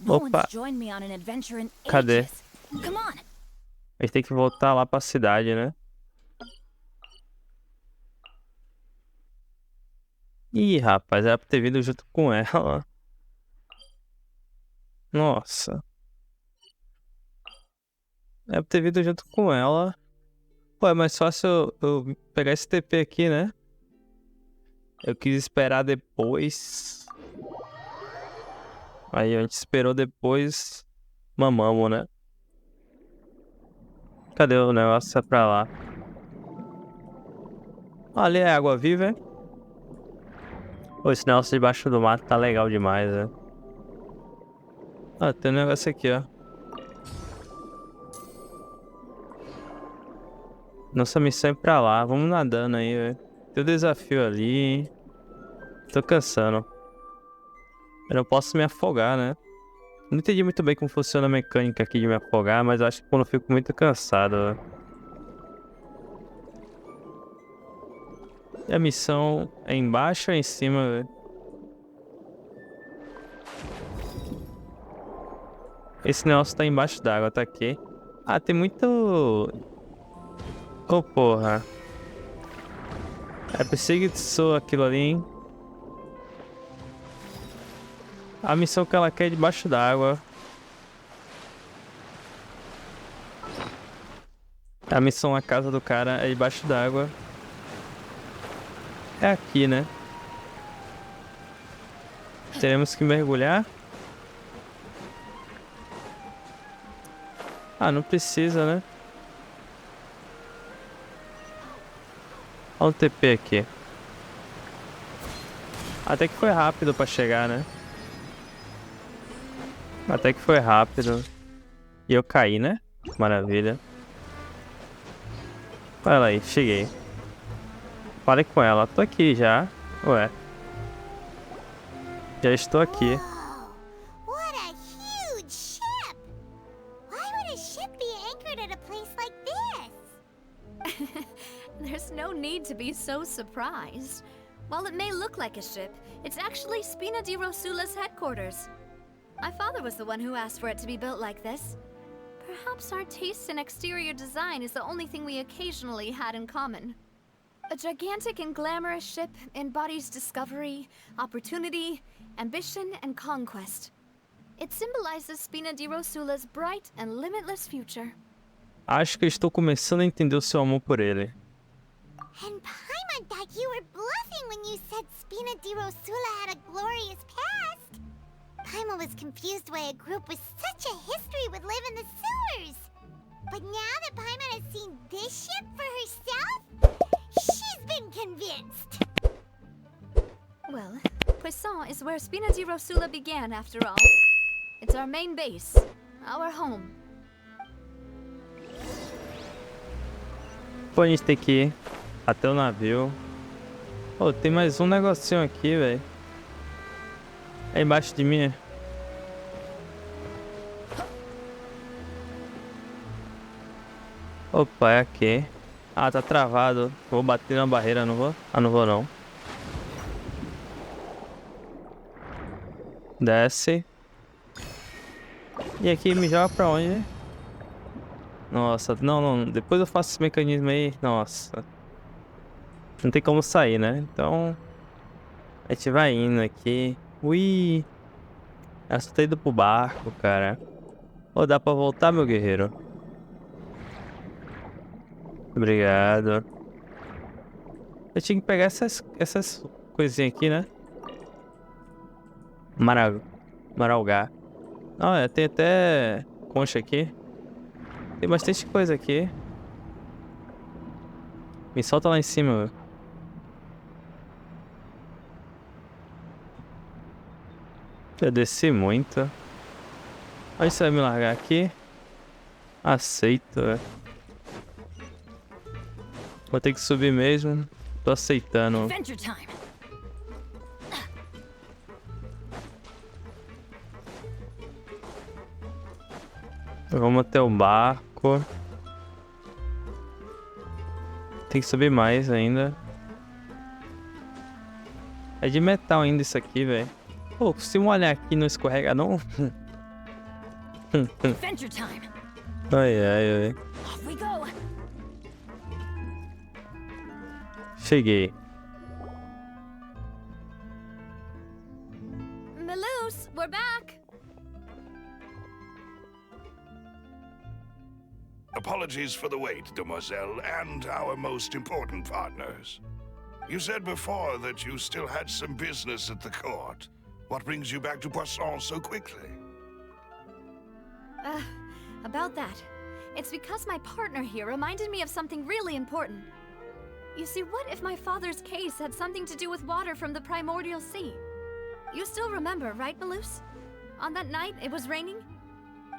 Opa, cadê? Come on. A gente tem que voltar lá pra cidade, né? Ih, rapaz, era pra ter vindo junto com ela. Nossa. Era pra ter vindo junto com ela. Pô, é mais fácil eu pegar esse TP aqui, né? Eu quis esperar depois. Aí a gente esperou depois. Mamamos, né? Cadê o negócio? É pra lá. Ali é água viva, é? Pô, esse negócio debaixo do mato tá legal demais, né? Ah, tem um negócio aqui, ó. Nossa missão é pra lá. Vamos nadando aí, velho. Tem o desafio ali. Tô cansando. Eu não posso me afogar, né? Não entendi muito bem como funciona a mecânica aqui de me afogar, mas eu acho que quando eu fico muito cansado, ó. E a missão é embaixo ou é em cima, velho? Esse negócio tá embaixo d'água, tá aqui. Ah, tem muito... Oh, porra. É perseguição aquilo ali, hein? A missão que ela quer é debaixo d'água. A missão na casa do cara é debaixo d'água. É aqui, né? Teremos que mergulhar. Ah, não precisa, né? Olha o TP aqui. Até que foi rápido pra chegar, né? Até que foi rápido. E eu caí, né? Maravilha. Olha lá aí, cheguei. Falei com ela. Tô aqui já. Ué. Já estou aqui. Whoa, what a huge ship! Why would a ship be anchored at a place like this? There's no need to be so surprised. While it may look like a ship, it's actually Spina di Rosula's headquarters. My father was the one who asked for it to be built like this. Perhaps our taste in exterior design is the only thing we occasionally had in common. A gigantic and glamorous ship embodies discovery, opportunity, ambition, and conquest. It symbolizes Spina di Rosula's bright and limitless future. Acho que estou começando a entender o seu amor por ele. And Paimon thought you were bluffing when you said Spina di Rosula had a glorious past. Paimon was confused why a group with such a history would live in the sewers. But now that Paimon has seen this ship for herself, she's been convinced. Well, Poisson is where Spina di Rosula began, after all. It's our main base, our home. Pô, a gente tem que ir até o navio. Pô, tem mais um negocinho aqui, velho. É embaixo de mim. Opa, é aqui. Ah, tá travado. Vou bater na barreira, não vou? Ah, não vou não. Desce. E aqui me joga pra onde? Nossa, não. Depois eu faço esse mecanismo aí. Nossa. Não tem como sair, né? Então... a gente vai indo aqui. Ui. Eu só tô indo pro barco, cara. Ô, dá pra voltar, meu guerreiro? Obrigado. Eu tinha que pegar essas coisinhas aqui, né? Maralgá. Ah, é, tem até concha aqui. Tem bastante coisa aqui. Me solta lá em cima, velho. Eu desci muito. Aí você vai me largar aqui? Aceito, velho. Vou ter que subir mesmo. Tô aceitando. Adventure time. Vamos até o barco. Tem que subir mais ainda. É de metal ainda isso aqui, velho. Pô, se molhar aqui não escorrega não? Adventure time. Ai, ai, ai. Off we go. Cheguei. Melus, we're back. Apologies for the wait, demoiselle, and our most important partners. You said before that you still had some business at the court. What brings you back to Poisson so quickly? About that. It's because my partner here reminded me of something really important. You see, what if my father's case had something to do with water from the primordial sea? You still remember, right, Melus? On that night, it was raining?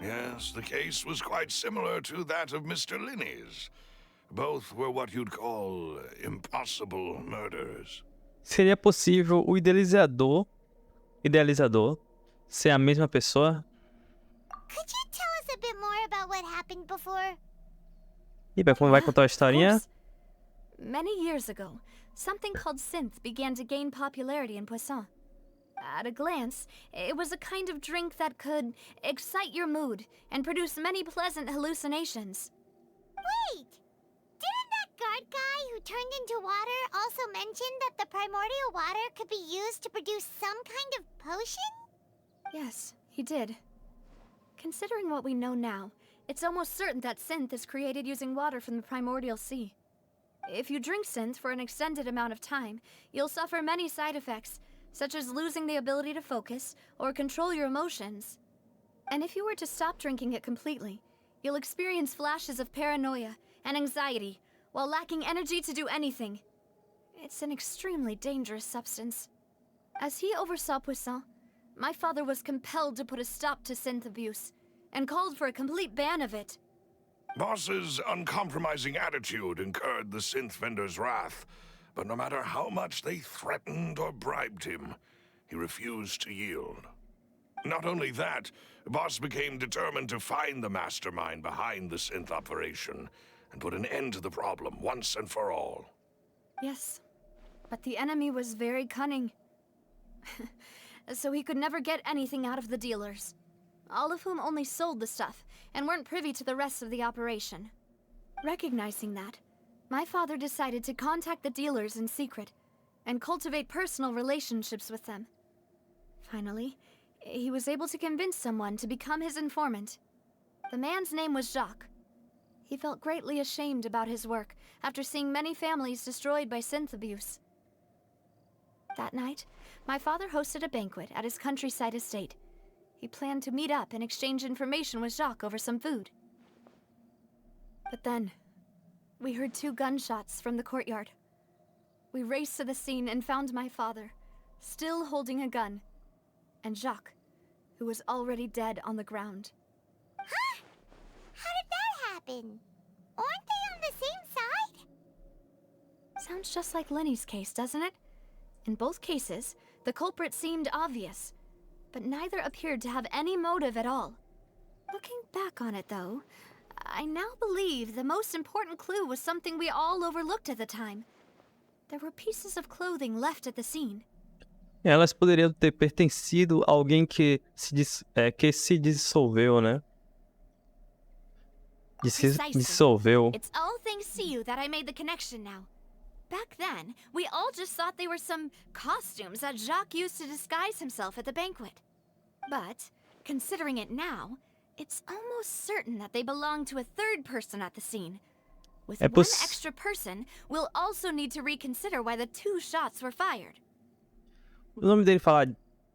Yes, the case was quite similar to that of Mr. Linney's. Both were what you'd call impossible murders. Seria possível o idealizador ser a mesma pessoa? Could you tell us a bit more about what happened before? E vai contar a historinha? Of course. Many years ago, something called synth began to gain popularity in Poisson. At a glance, it was a kind of drink that could excite your mood and produce many pleasant hallucinations. Wait! Didn't that guard guy who turned into water also mention that the primordial water could be used to produce some kind of potion? Yes, he did. Considering what we know now, it's almost certain that synth is created using water from the primordial sea. If you drink synth for an extended amount of time, you'll suffer many side effects, such as losing the ability to focus or control your emotions. And if you were to stop drinking it completely, you'll experience flashes of paranoia and anxiety while lacking energy to do anything. It's an extremely dangerous substance. As he oversaw Poisson, my father was compelled to put a stop to synth abuse and called for a complete ban of it. Boss's uncompromising attitude incurred the synth vendor's wrath, but no matter how much they threatened or bribed him, he refused to yield. Not only that, Boss became determined to find the mastermind behind the synth operation and put an end to the problem once and for all. Yes, but the enemy was very cunning. So he could never get anything out of the dealers, all of whom only sold the stuff and weren't privy to the rest of the operation. Recognizing that, my father decided to contact the dealers in secret and cultivate personal relationships with them. Finally, he was able to convince someone to become his informant. The man's name was Jacques. He felt greatly ashamed about his work after seeing many families destroyed by synth abuse. That night, my father hosted a banquet at his countryside estate. He planned to meet up and exchange information with Jacques over some food. But then, we heard 2 gunshots from the courtyard. We raced to the scene and found my father, still holding a gun, and Jacques, who was already dead on the ground. Huh? How did that happen? Aren't they on the same side? Sounds just like Lenny's case, doesn't it? In both cases, the culprit seemed obvious, but neither appeared to have any motive at all. Looking back on it, though, I now believe the most important clue was something we all overlooked at the time. There were pieces of clothing left at the scene. Elas poderiam ter pertencido a alguém que se dissolveu, né? Dissolveu. It's all thanks to you that I made the connection now. Back then, we all just thought they were some costumes that Jacques used to disguise himself at the banquet. But, considering it now, it's almost certain that they belong to a third person at the scene. With one extra person, we'll also need to reconsider why the 2 shots were fired. O nome dele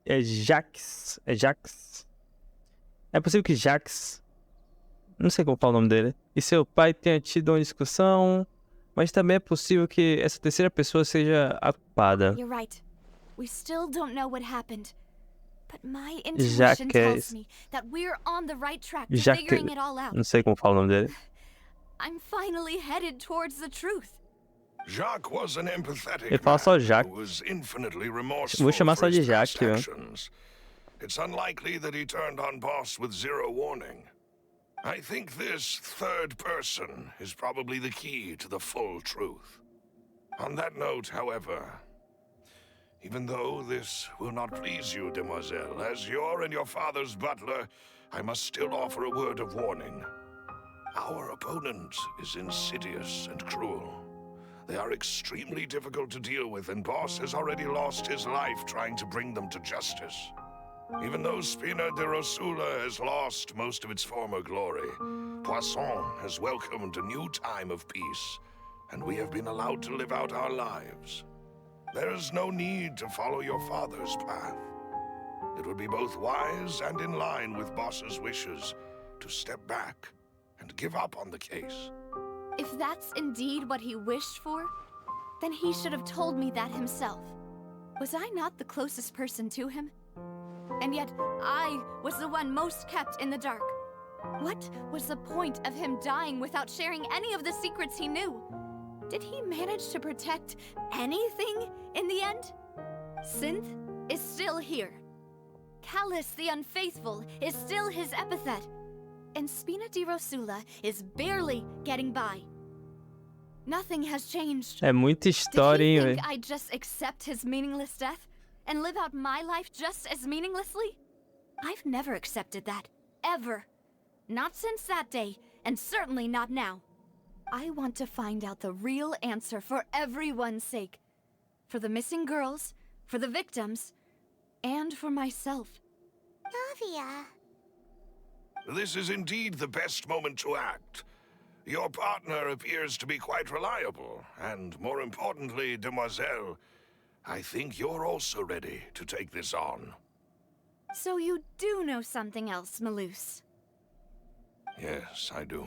é Jacques. É Jacques. É possível que Jacques, não sei como falar o nome dele, e seu pai tenha tido uma discussão, mas também é possível que essa terceira pessoa seja a culpada. You're right. We still don't know what happened. But my intuition tells me that we're on the right track to figuring it all out. Não sei como fala o nome dele. I'm finally headed towards the truth. Jacques was an empathetic Ele fala só man Jacques. who was infinitely remorseful Vou chamar for só de his past Jacques, actions. It's unlikely that he turned on Boss with zero warning. I think this third person is probably the key to the full truth. On that note, however, Even though this will not please you, demoiselle, as your and your father's butler, I must still offer a word of warning. Our opponent is insidious and cruel. They are extremely difficult to deal with, and Boss has already lost his life trying to bring them to justice. Even though Spina di Rosula has lost most of its former glory, Poisson has welcomed a new time of peace, and we have been allowed to live out our lives. There is no need to follow your father's path. It would be both wise and in line with Boss's wishes to step back and give up on the case. If that's indeed what he wished for, then he should have told me that himself. Was I not the closest person to him? And yet, I was the one most kept in the dark. What was the point of him dying without sharing any of the secrets he knew? Did he manage to protect anything in the end? Synth is still here. Callous the Unfaithful is still his epithet. And Spina di Rosula is barely getting by. Nothing has changed. É muita história, hein, Did he velho? think I'd just accept his meaningless death and live out my life just as meaninglessly? I've never accepted that. Ever. Not since that day, and certainly not now. I want to find out the real answer for everyone's sake. For the missing girls, for the victims, and for myself. Navia. This is indeed the best moment to act. Your partner appears to be quite reliable, and more importantly, demoiselle, I think you're also ready to take this on. So you do know something else, Melus? Yes, I do.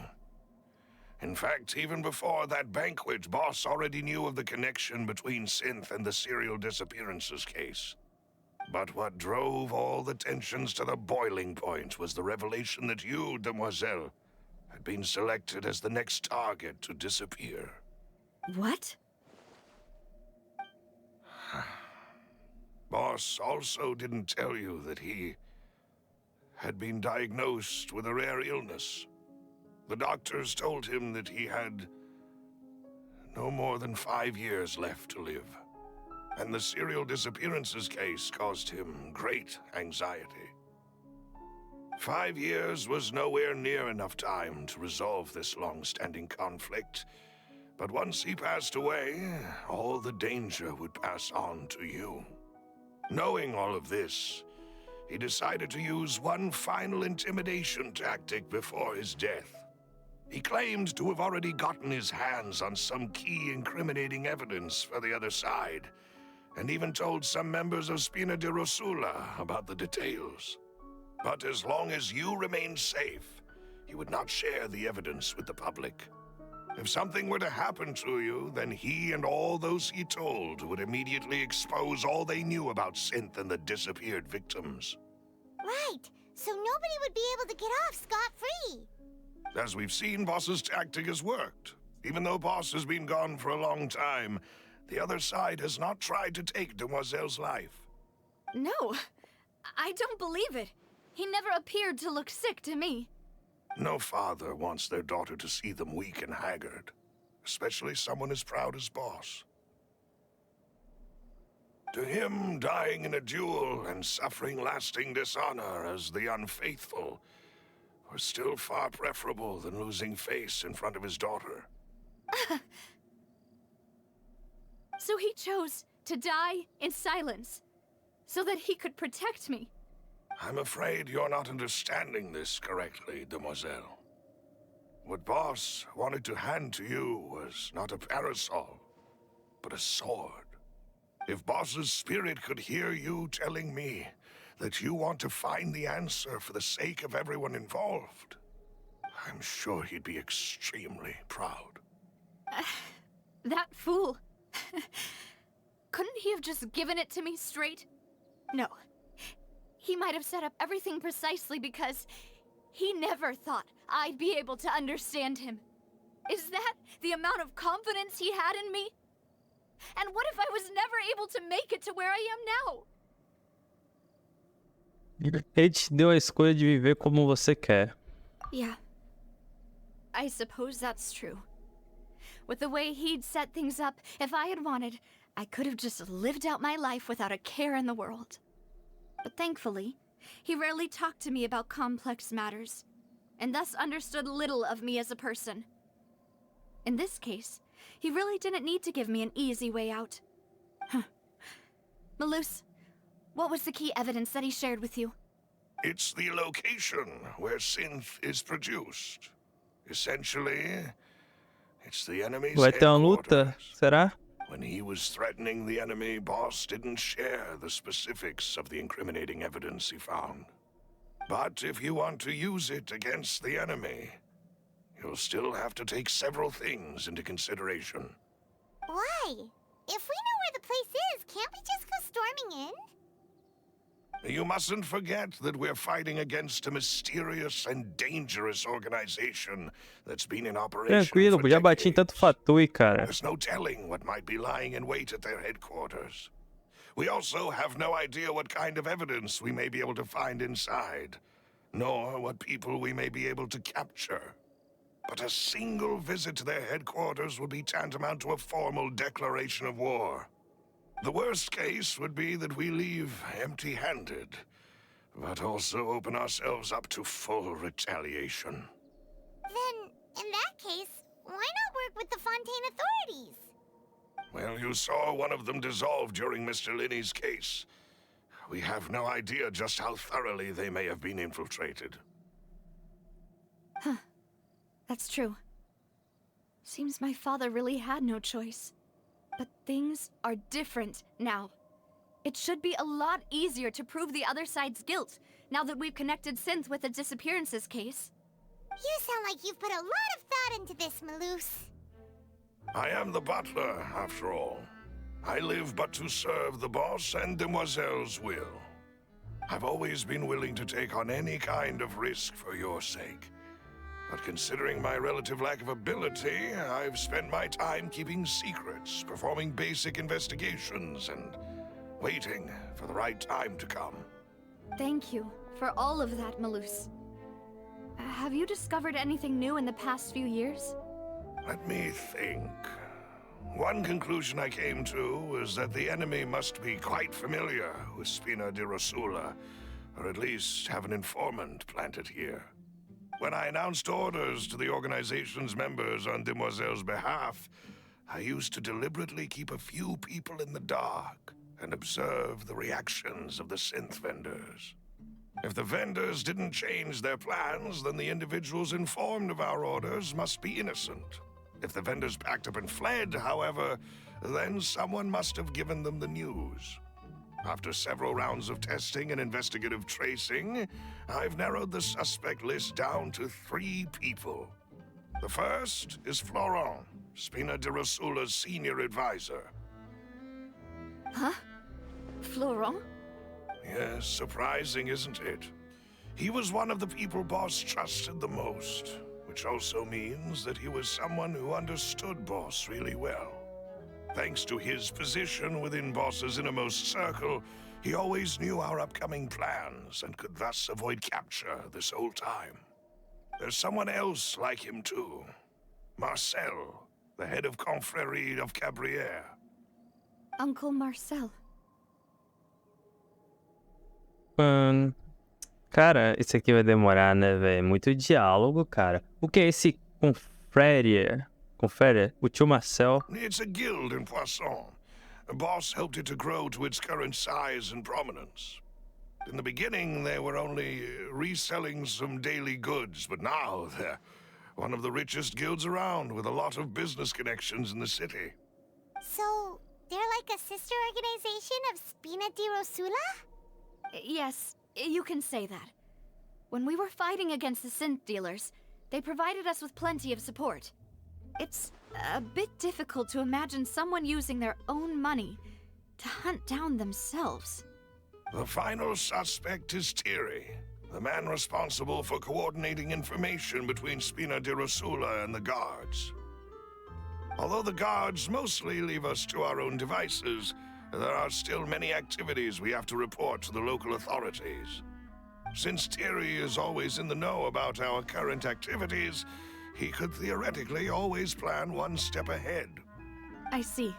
In fact, even before that banquet, Boss already knew of the connection between Synth and the serial disappearances case. But what drove all the tensions to the boiling point was the revelation that you, demoiselle, had been selected as the next target to disappear. What? Boss also didn't tell you that he had been diagnosed with a rare illness. The doctors told him that he had no more than 5 years left to live. And the serial disappearances case caused him great anxiety. 5 years was nowhere near enough time to resolve this long-standing conflict. But once he passed away, all the danger would pass on to you. Knowing all of this, he decided to use one final intimidation tactic before his death. He claimed to have already gotten his hands on some key incriminating evidence for the other side, and even told some members of Spina di Rosula about the details. But as long as you remained safe, he would not share the evidence with the public. If something were to happen to you, then he and all those he told would immediately expose all they knew about Synth and the disappeared victims. Right, so nobody would be able to get off scot-free. As we've seen, Boss's tactic has worked. Even though Boss has been gone for a long time, the other side has not tried to take Demoiselle's life. No, I don't believe it. He never appeared to look sick to me. No father wants their daughter to see them weak and haggard, especially someone as proud as Boss. To him, dying in a duel and suffering lasting dishonor as the Unfaithful was still far preferable than losing face in front of his daughter. So he chose to die in silence, so that he could protect me. I'm afraid you're not understanding this correctly, demoiselle. What Boss wanted to hand to you was not a parasol, but a sword. If Boss's spirit could hear you telling me that you want to find the answer for the sake of everyone involved, I'm sure he'd be extremely proud. That fool. Couldn't he have just given it to me straight? No. He might have set up everything precisely because he never thought I'd be able to understand him. Is that the amount of confidence he had in me? And what if I was never able to make it to where I am now? Ele te deu a escolha de viver como você quer. Yeah. I suppose that's true. With the way he'd set things up, if I had wanted, I could have just lived out my life without a care in the world. But thankfully, he rarely talked to me about complex matters, and thus understood little of me as a person. In this case, he really didn't need to give me an easy way out. Melus, what was the key evidence that he shared with you? It's the location where synth is produced. Essentially, it's the enemy's Vai ter uma luta? headquarters. Será? When he was threatening the enemy, Boss didn't share the specifics of the incriminating evidence he found. But if you want to use it against the enemy, you'll still have to take several things into consideration. Why? If we know where the place is, can't we just go storming in? You mustn't forget that we're fighting against a mysterious and dangerous organization that's been in operation Tranquilo, for já bati em decades. tanto fatui, cara. There's no telling what might be lying in wait at their headquarters. We also have no idea what kind of evidence we may be able to find inside, nor what people we may be able to capture. But a single visit to their headquarters would be tantamount to a formal declaration of war. The worst case would be that we leave empty-handed, but also open ourselves up to full retaliation. Then, in that case, why not work with the Fontaine authorities? Well, you saw one of them dissolve during Mr. Linney's case. We have no idea just how thoroughly they may have been infiltrated. That's true. Seems my father really had no choice. But things are different now. It should be a lot easier to prove the other side's guilt, now that we've connected Synth with the disappearances case. You sound like you've put a lot of thought into this, Melus. I am the butler, after all. I live but to serve the boss and Demoiselle's will. I've always been willing to take on any kind of risk for your sake. But considering my relative lack of ability, I've spent my time keeping secrets, performing basic investigations, and waiting for the right time to come. Thank you for all of that, Melus. Have you discovered anything new in the past few years? Let me think. One conclusion I came to was that the enemy must be quite familiar with Spina di Rosula, or at least have an informant planted here. When I announced orders to the organization's members on Demoiselle's behalf, I used to deliberately keep a few people in the dark and observe the reactions of the synth vendors. If the vendors didn't change their plans, then the individuals informed of our orders must be innocent. If the vendors packed up and fled, however, then someone must have given them the news. After several rounds of testing and investigative tracing, I've narrowed the suspect list down to 3 people. The first is Florent, Spina di Rosula's senior advisor. Huh? Florent? Yes, surprising, isn't it? He was one of the people Boss trusted the most, which also means that he was someone who understood Boss really well. Thanks to his position within Boss's innermost circle, he always knew our upcoming plans and could thus avoid capture this whole time. There's someone else like him too. Marcel, the head of Confrérie of Cabrières. Uncle Marcel. Cara, isso aqui vai demorar, né, velho? Muito diálogo, cara. O que é esse confrérie? Confere? O tio Marcel. It's a guild in Poisson. Boss helped it to grow to its current size and prominence. In the beginning, they were only reselling some daily goods, but now they're one of the richest guilds around, with a lot of business connections in the city. So, they're like a sister organization of Spina di Rosula? Yes, you can say that. When we were fighting against the synth dealers, they provided us with plenty of support. It's a bit difficult to imagine someone using their own money to hunt down themselves. The final suspect is Thierry, the man responsible for coordinating information between Spina di Rosula and the guards. Although the guards mostly leave us to our own devices, there are still many activities we have to report to the local authorities. Since Thierry is always in the know about our current activities, he could theoretically always plan one step ahead. I see.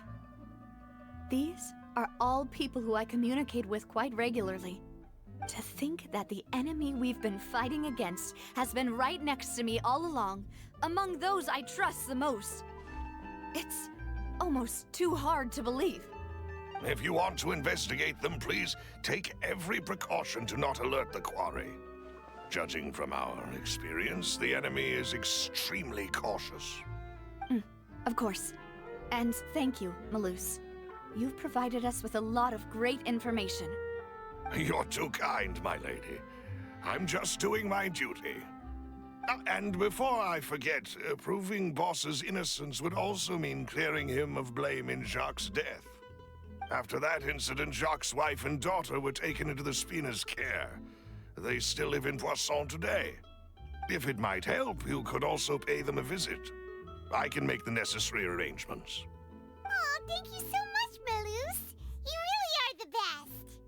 These are all people who I communicate with quite regularly. To think that the enemy we've been fighting against has been right next to me all along, among those I trust the most. It's almost too hard to believe. If you want to investigate them, please take every precaution to not alert the quarry. Judging from our experience, the enemy is extremely cautious. Of course. And thank you, Melus. You've provided us with a lot of great information. You're too kind, my lady. I'm just doing my duty. And before I forget, proving Boss's innocence would also mean clearing him of blame in Jacques' death. After that incident, Jacques' wife and daughter were taken into the Spina's care. They still live in Poisson today. If it might help, you could also pay them a visit. I can make the necessary arrangements. Oh, thank you so much, Melus. You really are the best.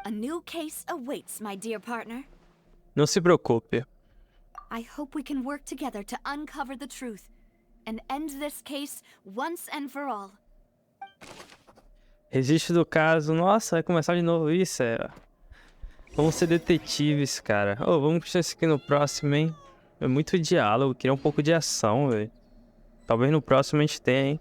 A new case awaits, my dear partner. Não se preocupe. I hope we can work together to uncover the truth and end this case once and for all. Registro do caso. Nossa, vai começar de novo isso, Vamos ser detetives, cara. Vamos puxar isso aqui no próximo, hein? É muito diálogo, queria um pouco de ação, velho. Talvez no próximo a gente tenha, hein?